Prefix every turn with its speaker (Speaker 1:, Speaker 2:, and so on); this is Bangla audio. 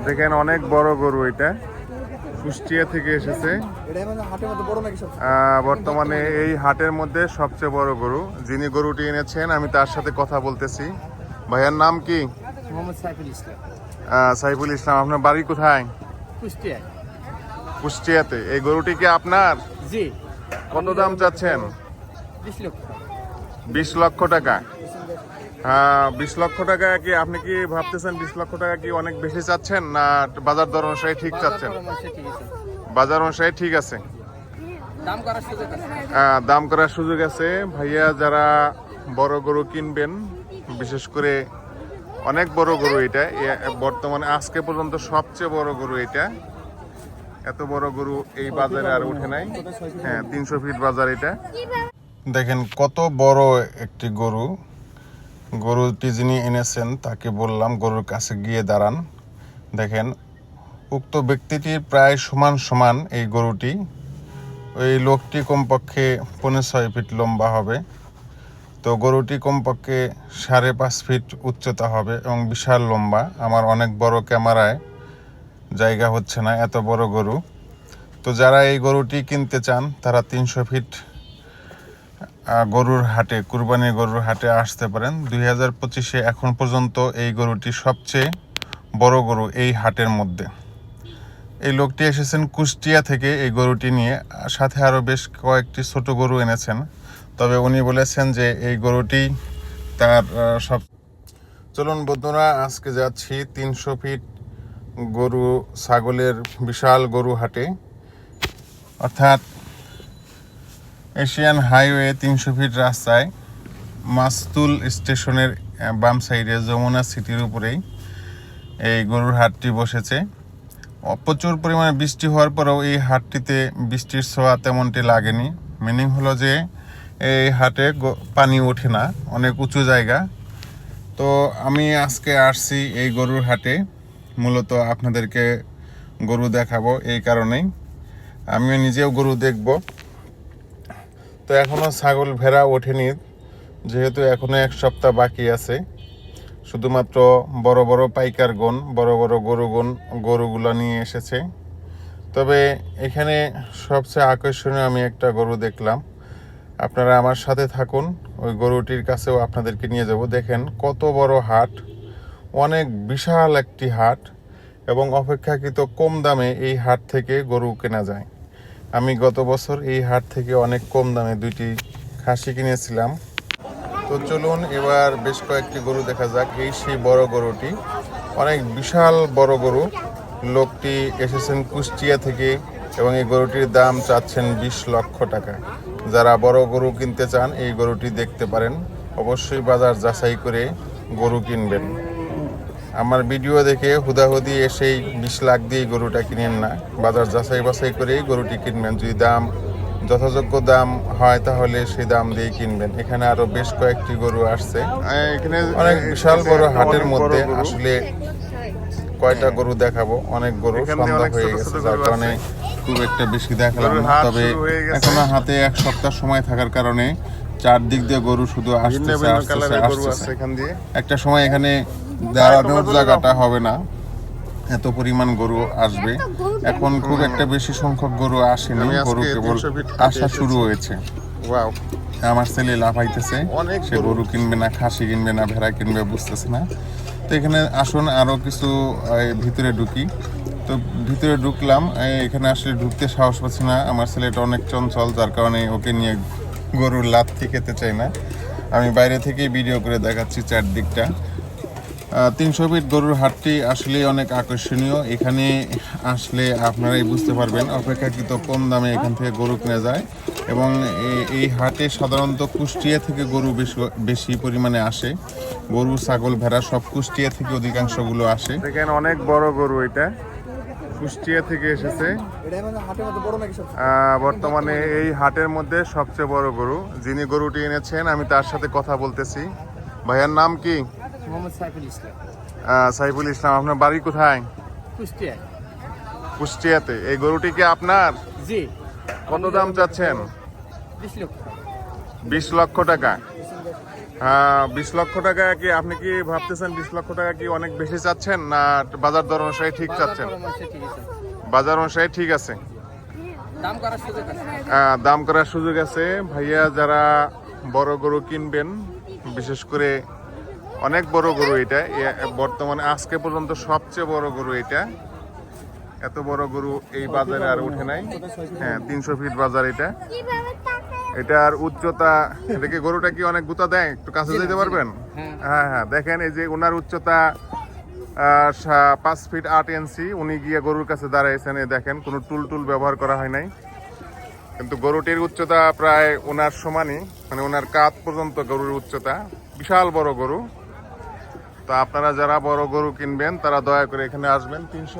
Speaker 1: দেখেন অনেক বড় গরু, এটা কুষ্টিয়া থেকে এসেছে। বর্তমানে এই হাটের মধ্যে সবচেয়ে বড় গরু। যিনি গরুটি এনেছেন আমি তার সাথে কথা বলতেছি। ভাইয়ার নাম কি?
Speaker 2: মোহাম্মদ সাইফুল ইসলাম।
Speaker 1: সাইফুল ইসলাম। আপনার বাড়ি কোথায়?
Speaker 2: কুষ্টিয়ায়।
Speaker 1: কুষ্টিয়াতে। এই গরুটি কি আপনার?
Speaker 2: জি।
Speaker 1: কত দাম চাচ্ছেন?
Speaker 2: 20 লক্ষ।
Speaker 1: 20 লক্ষ টাকা। 20 লক্ষ টাকা কি আপনি কি ভাবতেছেন 20 লক্ষ টাকা কি অনেক বেশি চাচ্ছেন, না বাজার দর অনুসারে ঠিক চাচ্ছেন? বাজার অনুসারে ঠিক আছে। দাম করার সুযোগ আছে। ভাইয়া যারা বড় গরু কিনবেন, বিশেষ করে অনেক বড় গরু, এটা বর্তমানে আজকে পর্যন্ত সবচেয়ে বড় গরু এটা। এত বড় গরু এই বাজারে আর উঠে নাই। 300 ফিট বাজার এটা। দেখেন কত বড় একটি গরু। গরুটি যিনি এনেছেন তাকে বললাম গরুর কাছে গিয়ে দাঁড়ান। দেখেন উক্ত ব্যক্তিটির প্রায় সমান সমান এই গরুটি। ওই লোকটি কমপক্ষে 5.5 ফিট লম্বা হবে। তো গরুটি কমপক্ষে 5.5 ফিট উচ্চতা হবে এবং বিশাল লম্বা। আমার অনেক বড় ক্যামেরায় জায়গা হচ্ছে না, এত বড় গরু। তো যারা এই গরুটি কিনতে চান তারা 300 ফিট গরুর হাটে, কুরবানির গরুর হাটে আসতে পারেন। 2025-এ এখন পর্যন্ত এই গরুটি সবচেয়ে বড় গরু এই হাটের মধ্যে। এই লোকটি এসেছেন কুষ্টিয়া থেকে এই গরুটি নিয়ে, সাথে আরও বেশ কয়েকটি ছোট গরু এনেছেন। তবে উনি বলেছেন যে এই গরুটি তার সব। চলুন বন্ধুরা, আজকে যাচ্ছি 300 ফিট গরু ছাগলের বিশাল গরু হাটে, অর্থাৎ এশিয়ান হাইওয়ে 300 ফিট রাস্তায় মাস্তুল স্টেশনের বাম সাইডে যমুনা সিটির উপরেই এই গরুর হাটটি বসেছে। প্রচুর পরিমাণে বৃষ্টি হওয়ার পরেও এই হাটটিতে বৃষ্টির ছোঁয়া তেমনটি লাগেনি। মিনিং হলো যে এই হাটে পানি ওঠে না, অনেক উঁচু জায়গা। তো আমি আজকে আসছি এই গরুর হাটে মূলত আপনাদেরকে গরু দেখাবো। এই কারণেই আমিও নিজেও গরু দেখব। তো এখনও ছাগল ভেড়া ওঠেনি, যেহেতু এখনও 1 সপ্তাহ বাকি আছে। শুধুমাত্র বড় বড় পাইকারগণ, বড় বড় গরুগুলো নিয়ে এসেছে। তবে এখানে সবচেয়ে আকর্ষণীয় আমি একটা গরু দেখলাম। আপনারা আমার সাথে থাকুন, ওই গরুটির কাছেও আপনাদেরকে নিয়ে যাব। দেখেন কত বড় হাট, অনেক বিশাল একটি হাট, এবং অপেক্ষাকৃত কম দামে এই হাট থেকে গরু কেনা যায়। আমি গত বছর এই হাট থেকে অনেক কম দামে 2টি খাসি কিনেছিলাম। তো চলুন এবার বেশ কয়েকটি গরু দেখা যাক। এই সেই বড় গরুটি, অনেক বিশাল বড় গরু। লোকটি এসেছেন কুষ্টিয়া থেকে এবং এই গরুটির দাম চাচ্ছেন 20 লক্ষ টাকা। যারা বড় গরু কিনতে চান এই গরুটি দেখতে পারেন। অবশ্যই বাজার যাচাই করে গরু কিনবেন। আমার ভিডিও দেখে হুদাহুদি এসেই 20 লাখ দিয়ে গরুটা কিনেন না, বাজার যাচাই বাছাই করেই গরুটি কিনবেন। যদি দাম যথাযোগ্য দাম হয় তাহলে সেই দাম দিয়ে কিনবেন। এখানে আরো বেশ কয়েকটি গরু আসছে। এখানে অনেক বিশাল বড় হাটের মধ্যে আসলে কয়টা গরু দেখাবো, অনেক গরু সন্ধ্যা হয়ে গেছে, যার কারণে খুব একটা বেশি দেখালাম না। তবে এখনো হাতে 1 সপ্তাহ সময় থাকার কারণে চারদিক দিয়ে গরু শুধু আসতেছে। একটা সময় এখানে দাঁড়ানোর জায়গাটা হবে না, এত পরিমাণ গরু আসবে। এখন খুব একটা বেশি সংখ্যক গরু আসেনি, গরু কেবল আসা শুরু হয়েছে। আমার ছেলে লাফাইতেছে, সে গরু কিনবে না, খাসি কিনবে না, ভেড়া কিনবে বুঝতেছে না। তো এখানে আসুন আরও কিছু ভিতরে ঢুকি। তো ভিতরে ঢুকলাম, এখানে আসলে ঢুকতে সাহস পাচ্ছি না। আমার ছেলেটা অনেক চঞ্চল, যার কারণে ওকে নিয়ে গরুর লাথি খেতে চাই না। আমি বাইরে থেকেই ভিডিও করে দেখাচ্ছি চারদিকটা। 300 ফিট গরুর হাটটি আসলে অনেক আকর্ষণীয়। এখানে আসলে আপনারাই বুঝতে পারবেন অপেক্ষাকৃত কম দামে এখান থেকে গরু কিনা যায়। এবং এই হাটে সাধারণত কুষ্টিয়া থেকে গরু বেশি পরিমাণে আসে। গরু, ছাগল, ভেড়া সব কুষ্টিয়া থেকে অধিকাংশগুলো আসে। দেখেন অনেক বড় গরু, এটা কুষ্টিয়া থেকে এসেছে। বর্তমানে এই হাটের মধ্যে সবচেয়ে বড় গরু। যিনি গরুটি এনেছেন আমি তার সাথে কথা বলতেছি। ভাইয়ার নাম কি?
Speaker 2: মোহাম্মদ সাইফুল ইসলাম।
Speaker 1: সাইফুল ইসলাম। আপনার বাড়ি কোথায়?
Speaker 2: কুষ্টিয়ায়।
Speaker 1: কুষ্টিয়াতে। এই গরুটি কি আপনার?
Speaker 2: জি।
Speaker 1: কত দাম চাচ্ছেন?
Speaker 2: 20 লক্ষ।
Speaker 1: 20 লক্ষ টাকা। 20 লক্ষ টাকা কি আপনি কি ভাবতেছেন 20 লক্ষ টাকা কি অনেক বেশি চাচ্ছেন না বাজার দর অনুসারে ঠিক চাচ্ছেন? বাজার অনুসারে ঠিক আছে,
Speaker 2: দাম করার সুযোগ আছে।
Speaker 1: দাম করার সুযোগ আছে। ভাইয়া যারা বড় গরু কিনবেন, বিশেষ করে অনেক বড় গরু এটা, বর্তমানে আজকে পর্যন্ত সবচেয়ে বড় গরু এটা। এত বড় গরু এই বাজারে আর উঠে নাই। হ্যাঁ, 300 ফিট বাজার এটা। এটার উচ্চতা, এটা কি গরুটা কি অনেক গুতা দেয়? একটু কাছে যেতে পারবেন? হ্যাঁ হ্যাঁ, দেখেন এই যে ওনার উচ্চতা 5 ফিট 8 ইঞ্চি। উনি গিয়ে গরুর কাছে দাঁড়াইছেন, এই দেখেন কোনো টুল ব্যবহার করা হয় নাই, কিন্তু গরুটির উচ্চতা প্রায় ওনার সমানই, মানে ওনার কাঁধ পর্যন্ত গরুর উচ্চতা। বিশাল বড় গরু। তো আপনারা যারা বড় গরু কিনবেন তারা দয়া করে এখানে আসবেন। 300